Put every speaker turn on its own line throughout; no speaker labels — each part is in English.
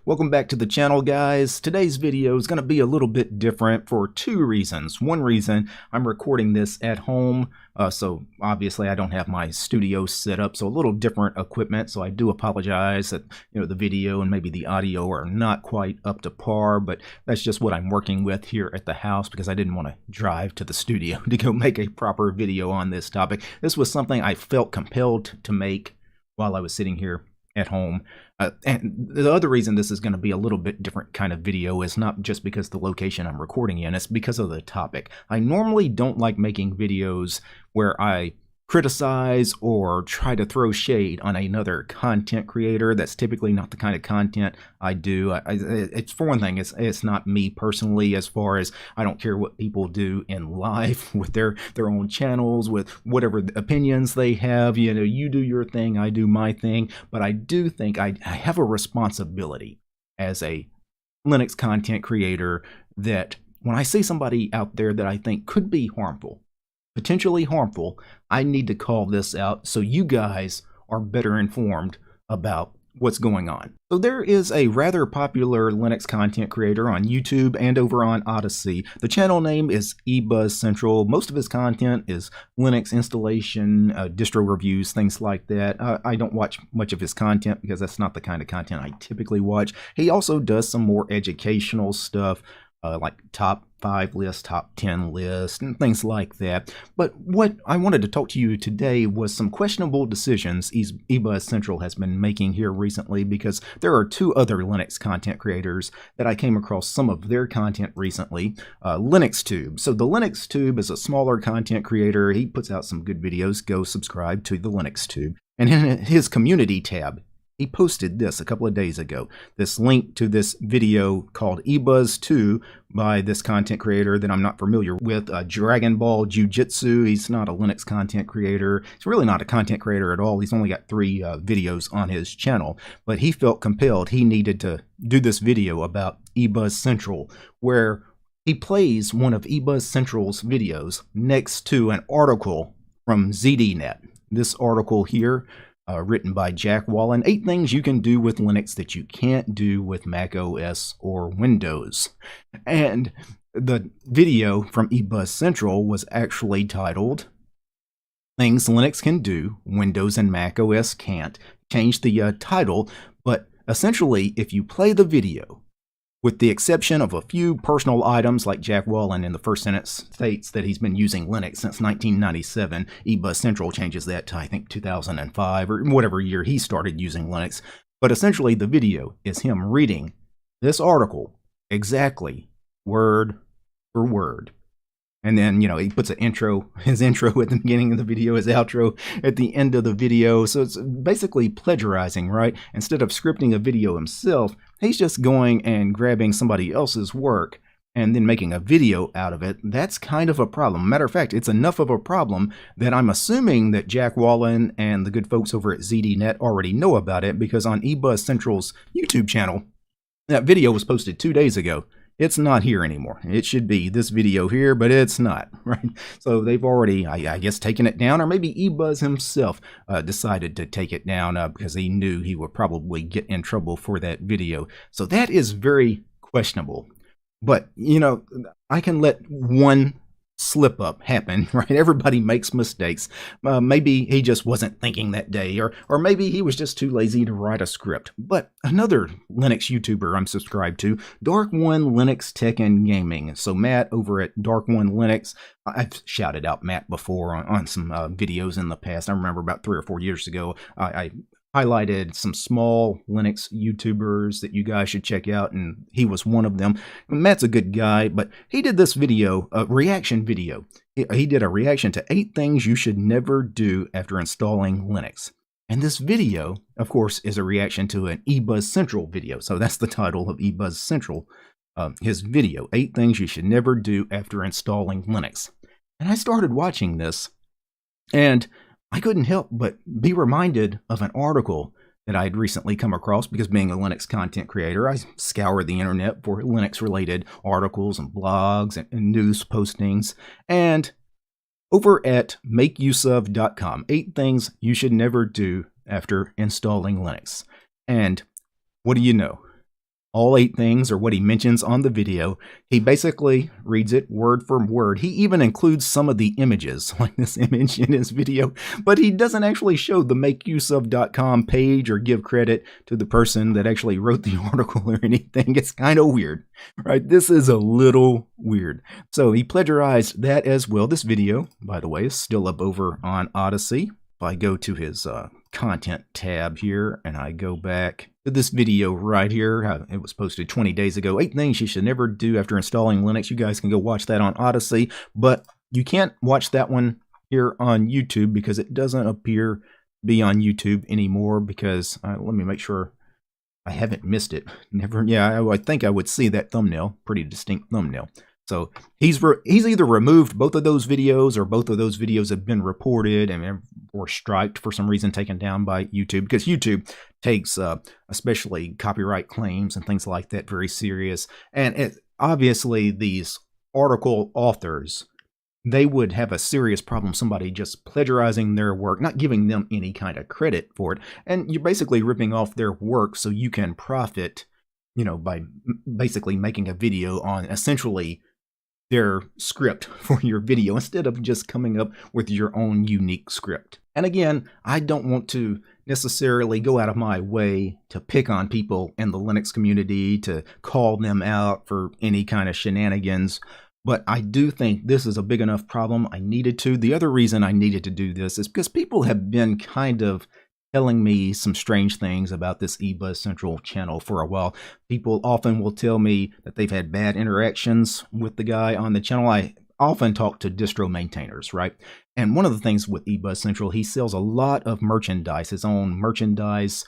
Welcome back to the channel, guys. Today's video is going to be a little bit different for two reasons. One reason, I'm recording this at home, so obviously I don't have my studio set up, so a little different equipment, so I do apologize that the video and maybe the audio are not quite up to par, but that's just what I'm working with here at the house because I didn't want to drive to the studio to go make a proper video on this topic. This was something I felt compelled to make while I was sitting here at home. And the other reason this is going to be a little bit different kind of video is not just because the location I'm recording in, it's because of the topic. I normally don't like making videos where I criticize or try to throw shade on another content creator. That's typically not the kind of content I do. It's for one thing, it's not me personally, as far as I don't care what people do in life with their own channels, with whatever opinions they have. You do your thing, I do my thing, but I do think I have a responsibility as a Linux content creator that when I see somebody out there that I think could be harmful, potentially harmful, I need to call this out so you guys are better informed about what's going on. So there is a rather popular Linux content creator on YouTube and over on Odyssey. The channel name is eBuzzCentral. Most of his content is Linux installation, distro reviews, things like that. I don't watch much of his content because that's not the kind of content I typically watch. He also does some more educational stuff, like top 5 lists, top 10 lists, and things like that. But what I wanted to talk to you today was some questionable decisions eBuzzCentral has been making here recently, because there are two other Linux content creators that I came across some of their content recently. LinuxTube. So the LinuxTube is a smaller content creator. He puts out some good videos. Go subscribe to the LinuxTube. And in his community tab, he posted this a couple of days ago, this link to this video called eBuzz2 by this content creator that I'm not familiar with, Dragon Ball Jiu-Jitsu. He's not a Linux content creator. He's really not a content creator at all. He's only got 3 videos on his channel, but he felt compelled. He needed to do this video about eBuzzCentral, where he plays one of eBuzzCentral's videos next to an article from ZDNet. This article here, written by Jack Wallen, 8 things you can do with Linux that you can't do with Mac OS or Windows. And the video from eBuzzCentral was actually titled Things Linux Can Do, Windows and Mac OS Can't. Changed the title, but essentially if you play the video, with the exception of a few personal items, like Jack Wallen in the first sentence states that he's been using Linux since 1997. eBuzzCentral changes that to, I think, 2005 or whatever year he started using Linux. But essentially the video is him reading this article exactly word for word. And then, he puts an intro, his intro at the beginning of the video, his outro at the end of the video. So it's basically plagiarizing, right? Instead of scripting a video himself, he's just going and grabbing somebody else's work and then making a video out of it. That's kind of a problem. Matter of fact, it's enough of a problem that I'm assuming that Jack Wallen and the good folks over at ZDNet already know about it, because on eBuzzCentral's YouTube channel, that video was posted 2 days ago. It's not here anymore. It should be this video here, but it's not, right? So they've already, I guess, taken it down, or maybe eBuzz himself decided to take it down because he knew he would probably get in trouble for that video. So that is very questionable. But, I can let one slip up happen, right? Everybody makes mistakes. Maybe he just wasn't thinking that day, or maybe he was just too lazy to write a script. But another Linux YouTuber I'm subscribed to, Dark One Linux Tech and Gaming. So Matt over at Dark One Linux, I've shouted out Matt before on some videos in the past. I remember about 3 or 4 years ago, I highlighted some small Linux YouTubers that you guys should check out, and he was one of them. Matt's a good guy, but he did this video, a reaction video. He did a reaction to 8 things you should never do after installing Linux. And this video, of course, is a reaction to an eBuzzCentral video. So that's the title of eBuzzCentral, his video, 8 things you should never do after installing Linux. And I started watching this, and I couldn't help but be reminded of an article that I had recently come across, because being a Linux content creator, I scour the internet for Linux-related articles and blogs and news postings. And over at makeuseof.com, 8 things you should never do after installing Linux. And what do you know? all 8 things or what he mentions on the video. He basically reads it word for word. He even includes some of the images, like this image in his video, but he doesn't actually show the makeuseof.com page or give credit to the person that actually wrote the article or anything. It's kind of weird, right? This is a little weird. So he plagiarized that as well. This video, by the way, is still up over on Odyssey. If I go to his content tab here and I go back to this video right here, it was posted 20 days ago, 8 things you should never do after installing Linux. You guys can go watch that on Odyssey, but you can't watch that one here on YouTube because it doesn't appear to be on YouTube anymore because, let me make sure I haven't missed it. I think I would see that thumbnail, pretty distinct thumbnail. So he's either removed both of those videos or both of those videos have been reported or striked for some reason, taken down by YouTube, because YouTube takes especially copyright claims and things like that very serious. And obviously these article authors, they would have a serious problem, somebody just plagiarizing their work, not giving them any kind of credit for it. And you're basically ripping off their work so you can profit, by basically making a video on essentially their script for your video instead of just coming up with your own unique script. And again, I don't want to necessarily go out of my way to pick on people in the Linux community, to call them out for any kind of shenanigans, but I do think this is a big enough problem I needed to. The other reason I needed to do this is because people have been kind of telling me some strange things about this eBuzz Central channel for a while. People often will tell me that they've had bad interactions with the guy on the channel. I often talk to distro maintainers, right? And one of the things with eBuzz Central, he sells a lot of merchandise, his own merchandise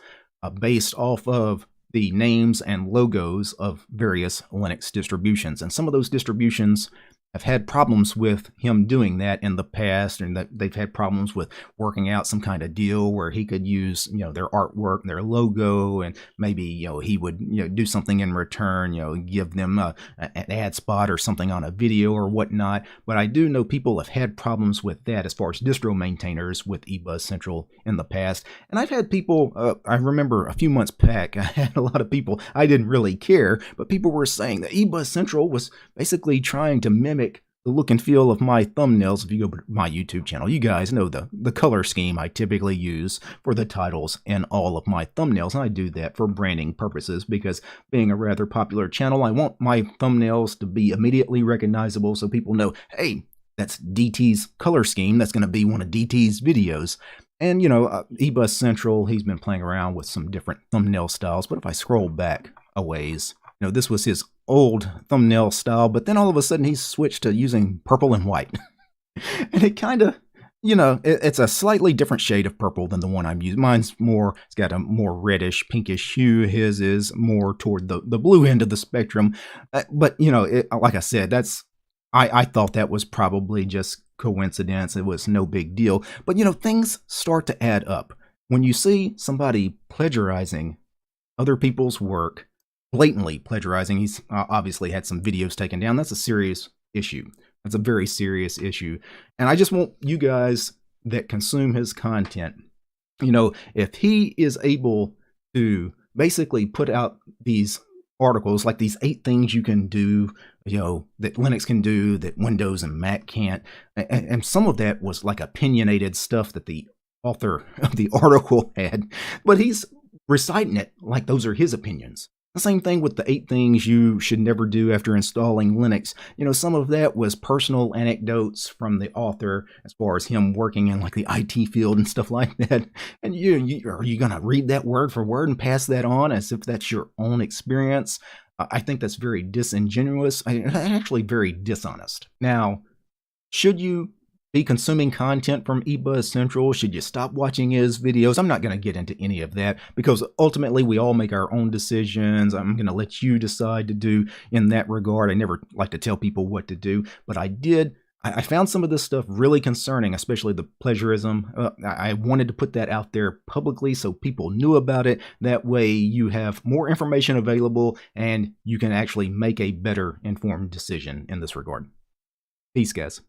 based off of the names and logos of various Linux distributions. And some of those distributions have had problems with him doing that in the past, and that they've had problems with working out some kind of deal where he could use, their artwork and their logo, and maybe, he would, do something in return, give them an ad spot or something on a video or whatnot. But I do know people have had problems with that as far as distro maintainers with eBuzz Central in the past. And I've had people, I remember a few months back, I had a lot of people, I didn't really care, but people were saying that eBuzz Central was basically trying to mimic the look and feel of my thumbnails. If you go to my YouTube channel, you guys know the color scheme I typically use for the titles in all of my thumbnails, and I do that for branding purposes because being a rather popular channel, I want my thumbnails to be immediately recognizable so people know, hey, that's DT's color scheme, that's going to be one of DT's videos. And eBuzz Central, he's been playing around with some different thumbnail styles, but if I scroll back a ways, this was his old thumbnail style, but then all of a sudden he switched to using purple and white. And it kind of, it's a slightly different shade of purple than the one I'm using. Mine's it's got a more reddish, pinkish hue. His is more toward the blue end of the spectrum. But, like I said, I thought that was probably just coincidence. It was no big deal. But, things start to add up. When you see somebody plagiarizing other people's work, blatantly plagiarizing, he's obviously had some videos taken down. That's a serious issue. That's a very serious issue. And I just want you guys that consume his content, if he is able to basically put out these articles like these 8 things you can do, that Linux can do that Windows and Mac can't, and some of that was like opinionated stuff that the author of the article had, but he's reciting it like those are his opinions. The same thing with the 8 things you should never do after installing Linux. Some of that was personal anecdotes from the author as far as him working in like the IT field and stuff like that. And are you going to read that word for word and pass that on as if that's your own experience? I think that's very disingenuous, actually very dishonest. Now, should you be consuming content from eBuzz Central? Should you stop watching his videos? I'm not going to get into any of that because ultimately we all make our own decisions. I'm going to let you decide to do in that regard. I never like to tell people what to do, but I found some of this stuff really concerning, especially the plagiarism. I wanted to put that out there publicly so people knew about it. That way you have more information available and you can actually make a better informed decision in this regard. Peace, guys.